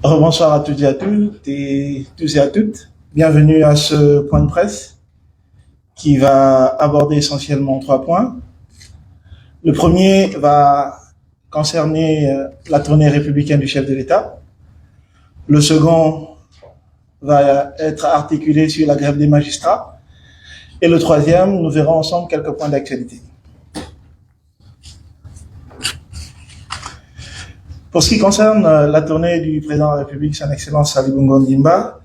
Bonsoir à toutes et à tous et à toutes. Bienvenue à ce point de presse qui va aborder essentiellement 3 points. Le premier va concerner la tournée républicaine du chef de l'État. Le second va être articulé sur la grève des magistrats. Et le troisième, nous verrons ensemble quelques points d'actualité. Pour ce qui concerne la tournée du président de la République, son Excellence Ali Bongo Ondimba,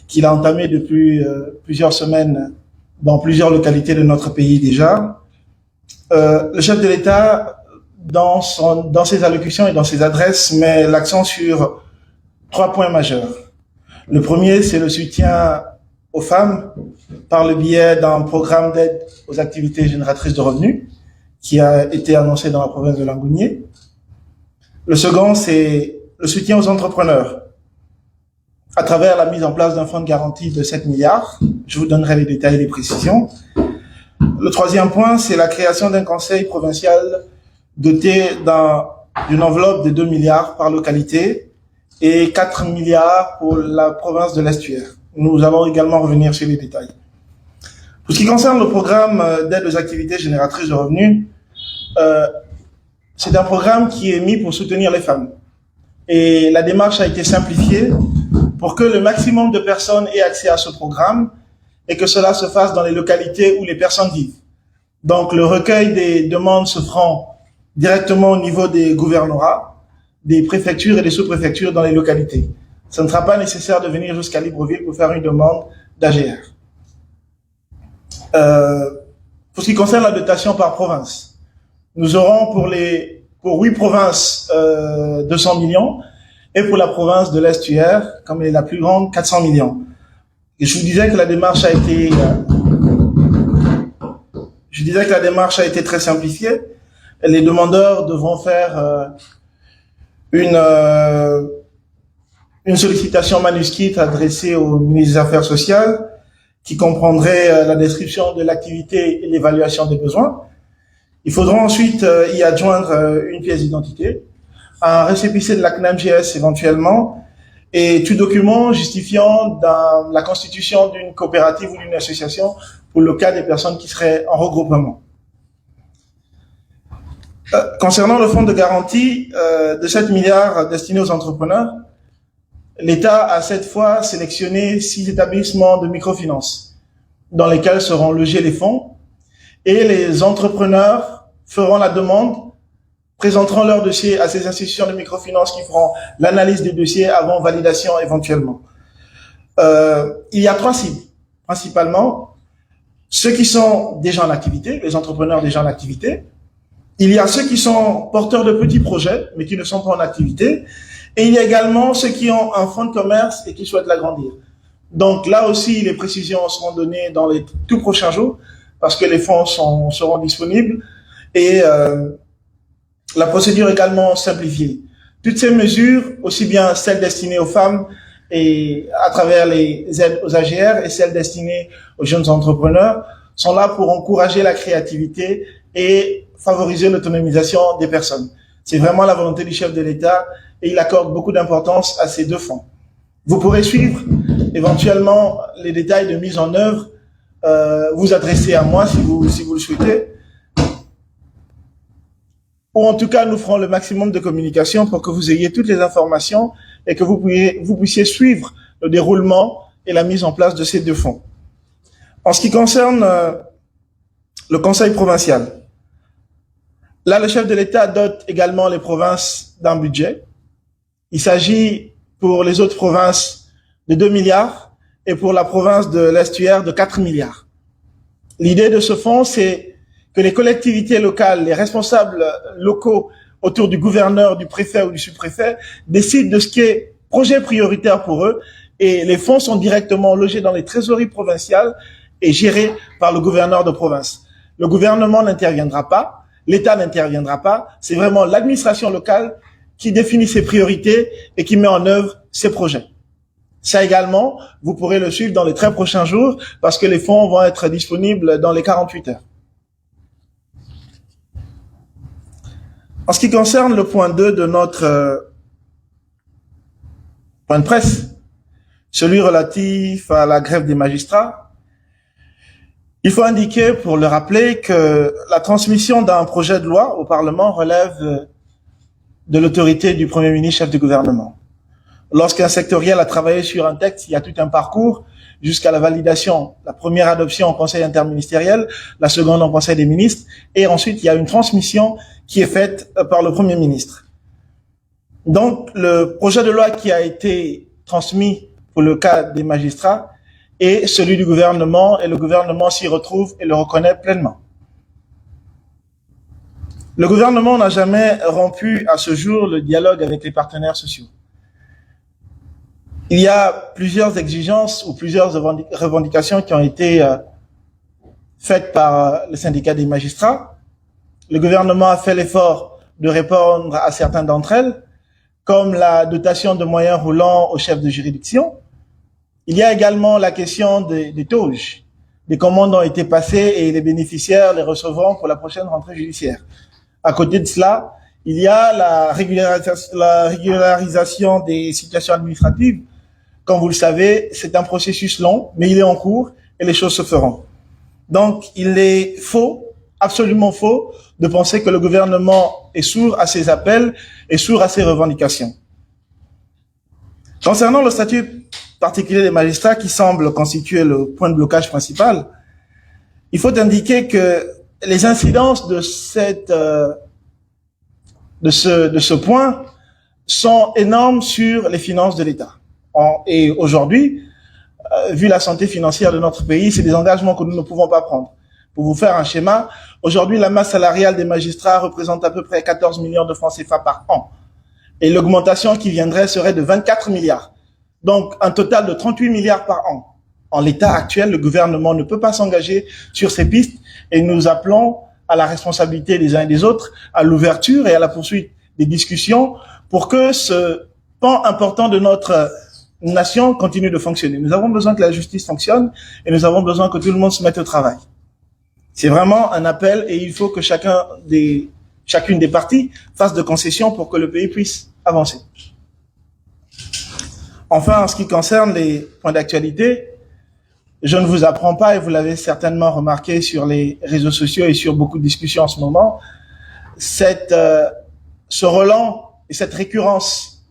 qu'il a entamée depuis plusieurs semaines dans plusieurs localités de notre pays déjà, le chef de l'État, dans ses allocutions et dans ses adresses, met l'accent sur 3 points majeurs. Le premier, c'est le soutien aux femmes par le biais d'un programme d'aide aux activités génératrices de revenus qui a été annoncé dans la province de Langounié. Le second, c'est le soutien aux entrepreneurs à travers la mise en place d'un fonds de garantie de 7 milliards. Je vous donnerai les détails et les précisions. Le troisième point, c'est la création d'un conseil provincial doté d'une enveloppe de 2 milliards par localité et 4 milliards pour la province de l'Estuaire. Nous allons également revenir sur les détails. Pour ce qui concerne le programme d'aide aux activités génératrices de revenus, c'est un programme qui est mis pour soutenir les femmes. Et la démarche a été simplifiée pour que le maximum de personnes aient accès à ce programme et que cela se fasse dans les localités où les personnes vivent. Donc, le recueil des demandes se fera directement au niveau des gouvernorats, des préfectures et des sous-préfectures dans les localités. Ce ne sera pas nécessaire de venir jusqu'à Libreville pour faire une demande d'AGR. Pour ce qui concerne la dotation par province, nous aurons pour 8 provinces 200 millions et pour la province de l'Estuaire, comme elle est la plus grande, 400 millions. Et je vous disais que la démarche a été très simplifiée. Les demandeurs devront faire une sollicitation manuscrite adressée au ministre des Affaires sociales qui comprendrait la description de l'activité et l'évaluation des besoins. Il faudra ensuite y adjoindre une pièce d'identité, un récépissé de la CNAMGS éventuellement, et tout document justifiant la constitution d'une coopérative ou d'une association pour le cas des personnes qui seraient en regroupement. Concernant le fonds de garantie de 7 milliards destinés aux entrepreneurs, l'État a cette fois sélectionné 6 établissements de microfinance dans lesquels seront logés les fonds, et les entrepreneurs feront la demande, présenteront leur dossier à ces institutions de microfinance qui feront l'analyse des dossiers avant validation éventuellement. Il y a 3 cibles, principalement ceux qui sont déjà en activité, les entrepreneurs déjà en activité. Il y a ceux qui sont porteurs de petits projets, mais qui ne sont pas en activité. Et il y a également ceux qui ont un fonds de commerce et qui souhaitent l'agrandir. Donc là aussi, les précisions seront données dans les tout prochains jours, parce que les fonds seront disponibles et la procédure également simplifiée. Toutes ces mesures, aussi bien celles destinées aux femmes et à travers les aides aux AGR et celles destinées aux jeunes entrepreneurs, sont là pour encourager la créativité et favoriser l'autonomisation des personnes. C'est vraiment la volonté du chef de l'État et il accorde beaucoup d'importance à ces 2 fonds. Vous pourrez suivre éventuellement les détails de mise en œuvre, vous adresser à moi si vous le souhaitez. Ou en tout cas, nous ferons le maximum de communication pour que vous ayez toutes les informations et que vous puissiez suivre le déroulement et la mise en place de ces 2 fonds. En ce qui concerne le Conseil provincial, là, le chef de l'État dote également les provinces d'un budget. Il s'agit pour les autres provinces de 2 milliards et pour la province de l'Estuaire de 4 milliards. L'idée de ce fonds, c'est que les collectivités locales, les responsables locaux autour du gouverneur, du préfet ou du sous-préfet décident de ce qui est projet prioritaire pour eux et les fonds sont directement logés dans les trésoreries provinciales et gérés par le gouverneur de province. Le gouvernement n'interviendra pas, l'État n'interviendra pas, c'est vraiment l'administration locale qui définit ses priorités et qui met en œuvre ses projets. Ça également, vous pourrez le suivre dans les très prochains jours parce que les fonds vont être disponibles dans les 48 heures. En ce qui concerne le point 2 de notre point de presse, celui relatif à la grève des magistrats, il faut indiquer, pour le rappeler, que la transmission d'un projet de loi au Parlement relève de l'autorité du Premier ministre, chef du gouvernement. Lorsqu'un sectoriel a travaillé sur un texte, il y a tout un parcours jusqu'à la validation, la première adoption en conseil interministériel, la seconde en conseil des ministres, et ensuite il y a une transmission qui est faite par le Premier ministre. Donc le projet de loi qui a été transmis pour le cas des magistrats est celui du gouvernement, et le gouvernement s'y retrouve et le reconnaît pleinement. Le gouvernement n'a jamais rompu à ce jour le dialogue avec les partenaires sociaux. Il y a plusieurs exigences ou plusieurs revendications qui ont été faites par le syndicat des magistrats. Le gouvernement a fait l'effort de répondre à certaines d'entre elles, comme la dotation de moyens roulants aux chefs de juridiction. Il y a également la question des TOJ. Des commandes ont été passées et les bénéficiaires les recevront pour la prochaine rentrée judiciaire. À côté de cela, il y a la régularisation des situations administratives. Comme vous le savez, c'est un processus long, mais il est en cours et les choses se feront. Donc, il est faux, absolument faux, de penser que le gouvernement est sourd à ses appels et sourd à ses revendications. Concernant le statut particulier des magistrats qui semble constituer le point de blocage principal, il faut indiquer que les incidences de ce point sont énormes sur les finances de l'État. Et aujourd'hui, vu la santé financière de notre pays, c'est des engagements que nous ne pouvons pas prendre. Pour vous faire un schéma, aujourd'hui, la masse salariale des magistrats représente à peu près 14 millions de francs CFA par an. Et l'augmentation qui viendrait serait de 24 milliards. Donc, un total de 38 milliards par an. En l'état actuel, le gouvernement ne peut pas s'engager sur ces pistes et nous appelons à la responsabilité des uns et des autres, à l'ouverture et à la poursuite des discussions pour que ce pan important de notre nation continue de fonctionner. Nous avons besoin que la justice fonctionne et nous avons besoin que tout le monde se mette au travail. C'est vraiment un appel et il faut que chacune des parties fasse de concessions pour que le pays puisse avancer. Enfin, en ce qui concerne les points d'actualité, je ne vous apprends pas, et vous l'avez certainement remarqué sur les réseaux sociaux et sur beaucoup de discussions en ce moment, ce relent et cette récurrence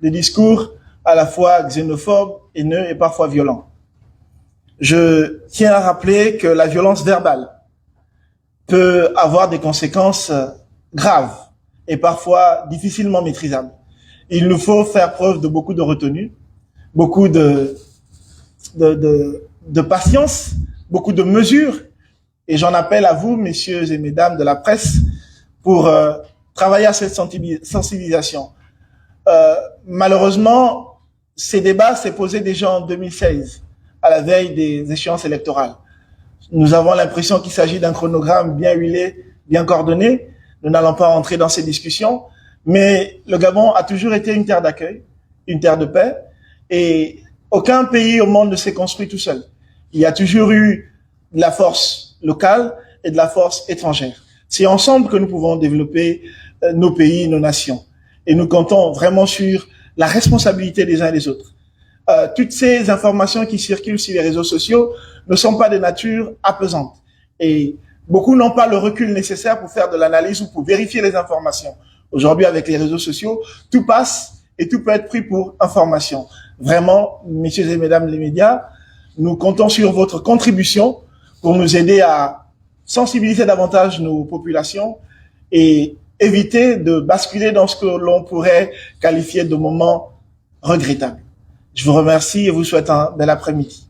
des discours à la fois xénophobes, haineux et parfois violents. Je tiens à rappeler que la violence verbale peut avoir des conséquences graves et parfois difficilement maîtrisables. Il nous faut faire preuve de beaucoup de retenue, beaucoup de patience, beaucoup de mesures, et j'en appelle à vous, messieurs et mesdames de la presse, pour travailler à cette sensibilisation. Malheureusement, ces débats s'est posé déjà en 2016, à la veille des échéances électorales. Nous avons l'impression qu'il s'agit d'un chronogramme bien huilé, bien coordonné. Nous n'allons pas entrer dans ces discussions, mais le Gabon a toujours été une terre d'accueil, une terre de paix, et aucun pays au monde ne s'est construit tout seul. Il y a toujours eu de la force locale et de la force étrangère. C'est ensemble que nous pouvons développer nos pays, nos nations. Et nous comptons vraiment sur la responsabilité des uns et des autres. Toutes ces informations qui circulent sur les réseaux sociaux ne sont pas de nature apaisante. Et beaucoup n'ont pas le recul nécessaire pour faire de l'analyse ou pour vérifier les informations. Aujourd'hui, avec les réseaux sociaux, tout passe et tout peut être pris pour information. Vraiment, messieurs et mesdames les médias, nous comptons sur votre contribution pour nous aider à sensibiliser davantage nos populations et éviter de basculer dans ce que l'on pourrait qualifier de moments regrettables. Je vous remercie et vous souhaite un bel après-midi.